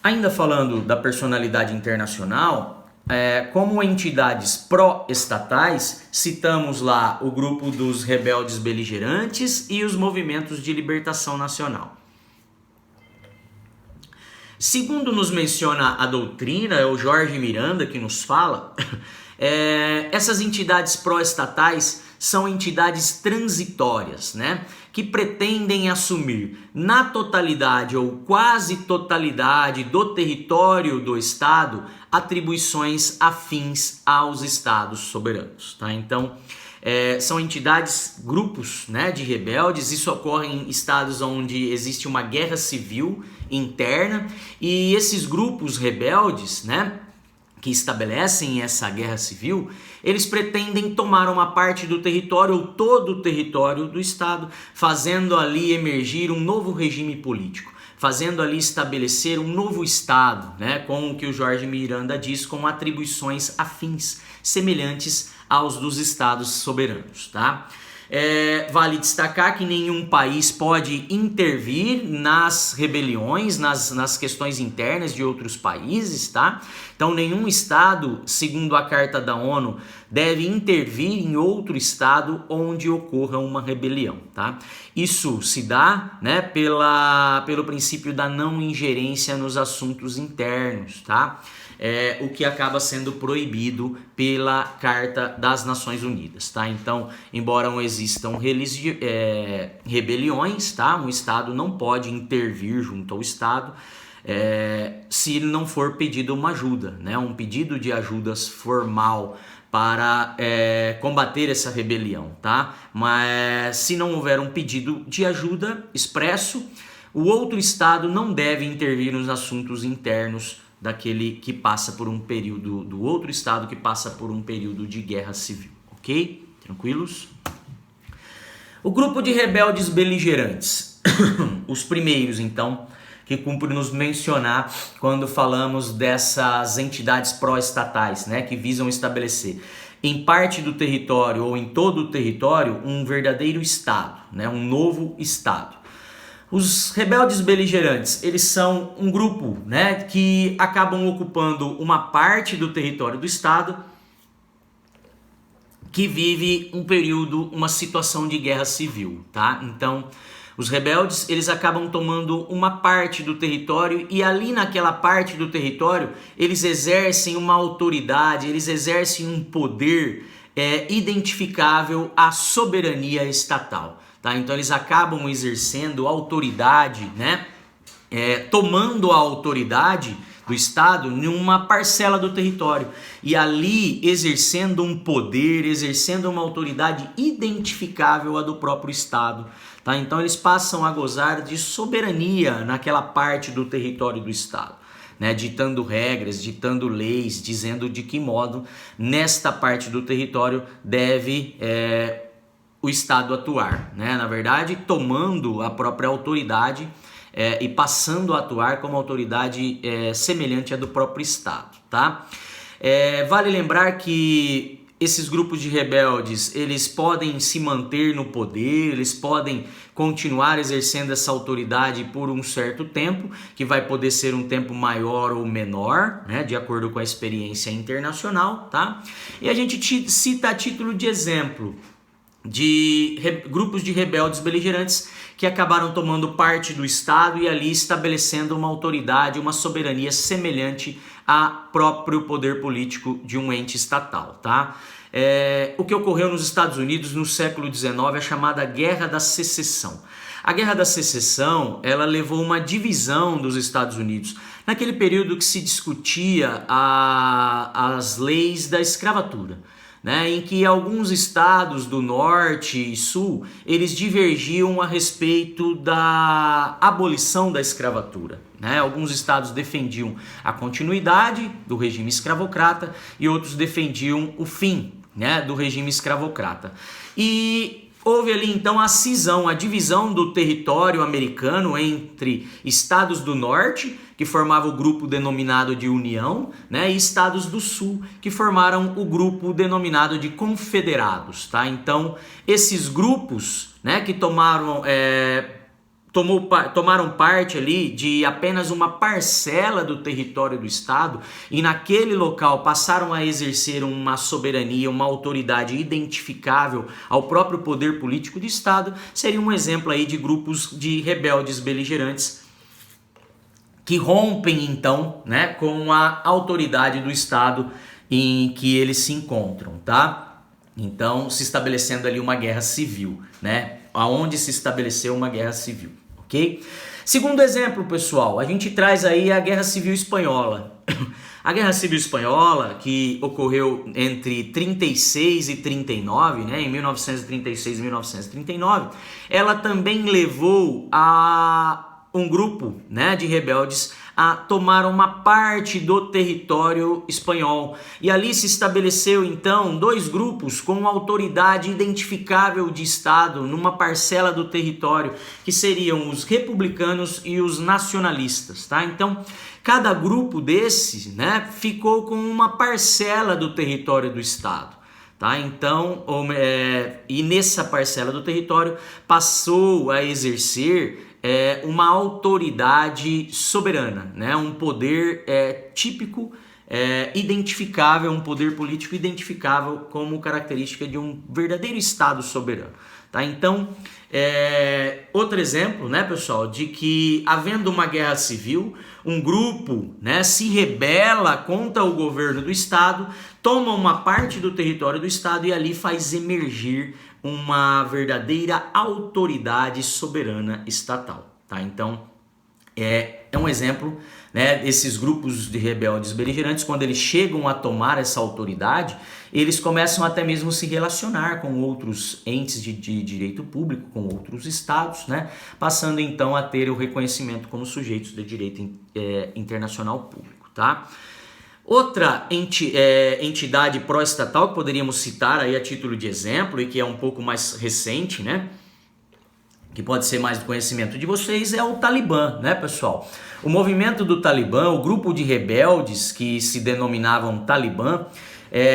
Ainda falando da personalidade internacional, como entidades pró-estatais, citamos lá o grupo dos rebeldes beligerantes e os movimentos de libertação nacional. Segundo nos menciona a doutrina, é o Jorge Miranda que nos fala, essas entidades pró-estatais são entidades transitórias, né? Que pretendem assumir na totalidade ou quase totalidade do território do Estado atribuições afins aos Estados soberanos, tá? Então, são entidades, grupos, né, de rebeldes. Isso ocorre em estados onde existe uma guerra civil interna, e esses grupos rebeldes, né, que estabelecem essa guerra civil, eles pretendem tomar uma parte do território ou todo o território do Estado, fazendo ali emergir um novo regime político, fazendo ali estabelecer um novo Estado, né, com o que o Jorge Miranda diz, com atribuições afins, semelhantes aos dos Estados soberanos, tá? Vale destacar que nenhum país pode intervir nas rebeliões, nas questões internas de outros países, tá? Então nenhum Estado, segundo a Carta da ONU, deve intervir em outro Estado onde ocorra uma rebelião, tá? Isso se dá, né, pelo princípio da não ingerência nos assuntos internos, tá? O que acaba sendo proibido pela Carta das Nações Unidas, tá? Então, embora não existam rebeliões, tá? Um Estado não pode intervir junto ao Estado se não for pedido uma ajuda, né? Um pedido de ajudas formal para combater essa rebelião, tá? Mas se não houver um pedido de ajuda expresso, o outro Estado não deve intervir nos assuntos internos daquele que passa por um período, do outro Estado que passa por um período de guerra civil, ok? Tranquilos? O grupo de rebeldes beligerantes, os primeiros então, que cumpre nos mencionar quando falamos dessas entidades pró-estatais, né, que visam estabelecer em parte do território ou em todo o território um verdadeiro Estado, né, um novo Estado. Os rebeldes beligerantes, eles são um grupo, né, que acabam ocupando uma parte do território do Estado que vive um período, uma situação de guerra civil, tá? Então, os rebeldes, eles acabam tomando uma parte do território, e ali naquela parte do território, eles exercem uma autoridade, eles exercem um poder identificável à soberania estatal. Tá? Então eles acabam exercendo autoridade, né? Tomando a autoridade do Estado numa parcela do território, e ali exercendo um poder, exercendo uma autoridade identificável à do próprio Estado. Tá? Então eles passam a gozar de soberania naquela parte do território do Estado, né? Ditando regras, ditando leis, dizendo de que modo nesta parte do território deve o Estado atuar, né? Na verdade, tomando a própria autoridade e passando a atuar como autoridade semelhante à do próprio Estado, tá? Vale lembrar que esses grupos de rebeldes, eles podem se manter no poder, eles podem continuar exercendo essa autoridade por um certo tempo, que vai poder ser um tempo maior ou menor, né, de acordo com a experiência internacional, tá? E a gente cita a título de exemplo de grupos de rebeldes beligerantes que acabaram tomando parte do Estado e ali estabelecendo uma autoridade, uma soberania semelhante ao próprio poder político de um ente estatal, tá? O que ocorreu nos Estados Unidos no século XIX é a chamada Guerra da Secessão. A Guerra da Secessão, ela levou uma divisão dos Estados Unidos naquele período que se discutia as leis da escravatura, né, em que alguns estados do norte e sul, eles divergiam a respeito da abolição da escravatura, né? Alguns estados defendiam a continuidade do regime escravocrata e outros defendiam o fim, né, do regime escravocrata. E houve ali então a cisão, a divisão do território americano entre estados do norte, que formavam o grupo denominado de União, né, e estados do sul, que formaram o grupo denominado de Confederados, tá? Então, esses grupos, né, que tomaram tomaram parte ali de apenas uma parcela do território do Estado e naquele local passaram a exercer uma soberania, uma autoridade identificável ao próprio poder político do Estado, seria um exemplo aí de grupos de rebeldes beligerantes que rompem então, né, com a autoridade do Estado em que eles se encontram, tá? Então, se estabelecendo ali uma guerra civil, né? Aonde se estabeleceu uma guerra civil, ok? Segundo exemplo, pessoal, a gente traz aí a Guerra Civil Espanhola. A Guerra Civil Espanhola, que ocorreu entre 36 e 39, né, em 1936 e 1939, ela também levou a um grupo, né, de rebeldes a tomar uma parte do território espanhol. E ali se estabeleceu então dois grupos com autoridade identificável de Estado numa parcela do território, que seriam os republicanos e os nacionalistas, tá? Então, cada grupo desse, né, ficou com uma parcela do território do Estado. Tá? Então, e nessa parcela do território passou a exercer uma autoridade soberana, né? Um poder típico, identificável, um poder político identificável como característica de um verdadeiro Estado soberano. Tá? Então, outro exemplo, né, pessoal, de que havendo uma guerra civil, um grupo, né, se rebela contra o governo do Estado, toma uma parte do território do Estado e ali faz emergir uma verdadeira autoridade soberana estatal. Tá? Então, é um exemplo, né, desses grupos de rebeldes beligerantes. Quando eles chegam a tomar essa autoridade, eles começam até mesmo a se relacionar com outros entes de direito público, com outros estados, né, passando então a ter o reconhecimento como sujeitos de direito internacional público. Tá? Outra entidade pró-estatal que poderíamos citar aí a título de exemplo e que é um pouco mais recente, né, que pode ser mais do conhecimento de vocês, é o Talibã, né, pessoal? O movimento do Talibã, o grupo de rebeldes que se denominavam Talibã,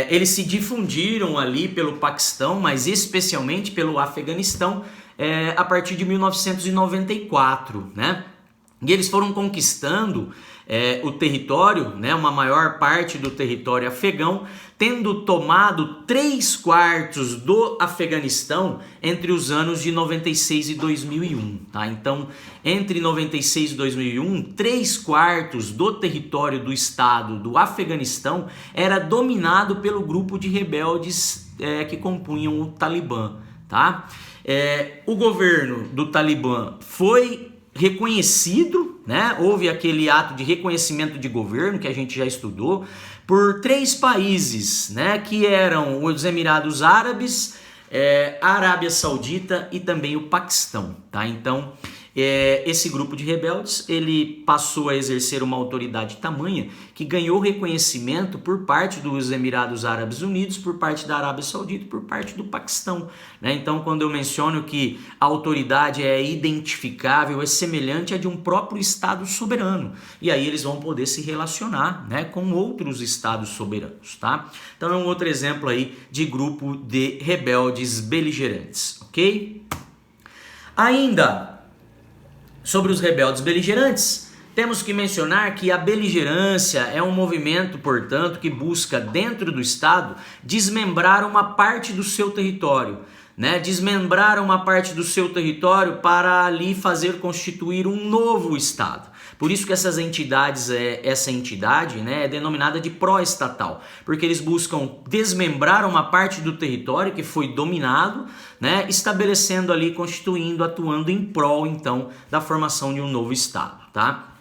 eles se difundiram ali pelo Paquistão, mas especialmente pelo Afeganistão, a partir de 1994, né? E eles foram conquistando o território, né, uma maior parte do território afegão, tendo tomado 3/4 do Afeganistão entre os anos de 96 e 2001. Tá? Então, entre 96 e 2001, 3/4 do território do estado do Afeganistão era dominado pelo grupo de rebeldes que compunham o Talibã. Tá? O governo do Talibã foi reconhecido, né? Houve aquele ato de reconhecimento de governo que a gente já estudou por 3 países, né? Que eram os Emirados Árabes, a Arábia Saudita e também o Paquistão, tá? Então, esse grupo de rebeldes, ele passou a exercer uma autoridade tamanha que ganhou reconhecimento por parte dos Emirados Árabes Unidos, por parte da Arábia Saudita e por parte do Paquistão, né? Então, quando eu menciono que a autoridade é identificável, é semelhante a de um próprio Estado soberano, e aí eles vão poder se relacionar, né, com outros Estados soberanos, tá? Então é um outro exemplo aí de grupo de rebeldes beligerantes, ok? Ainda sobre os rebeldes beligerantes, temos que mencionar que a beligerância é um movimento, portanto, que busca dentro do Estado desmembrar uma parte do seu território, né? Desmembrar uma parte do seu território para ali fazer constituir um novo Estado. Por isso que essa entidade, né, é denominada de pró-estatal, porque eles buscam desmembrar uma parte do território que foi dominado, né, estabelecendo ali, constituindo, atuando em prol, então, da formação de um novo Estado, tá?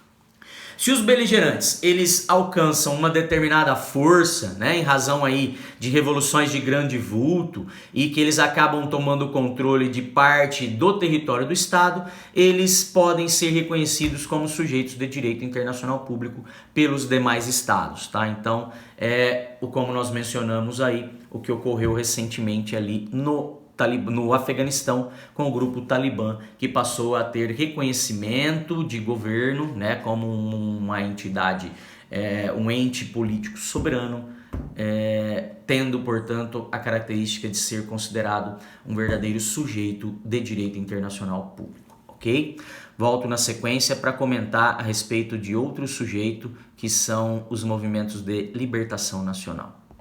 Se os beligerantes, eles alcançam uma determinada força, né, em razão aí de revoluções de grande vulto e que eles acabam tomando o controle de parte do território do Estado, eles podem ser reconhecidos como sujeitos de direito internacional público pelos demais estados, tá? Então, como nós mencionamos aí, o que ocorreu recentemente ali no Afeganistão com o grupo Talibã, que passou a ter reconhecimento de governo, né, como uma entidade, um ente político soberano, tendo, portanto, a característica de ser considerado um verdadeiro sujeito de direito internacional público, ok? Volto na sequência para comentar a respeito de outro sujeito que são os movimentos de libertação nacional.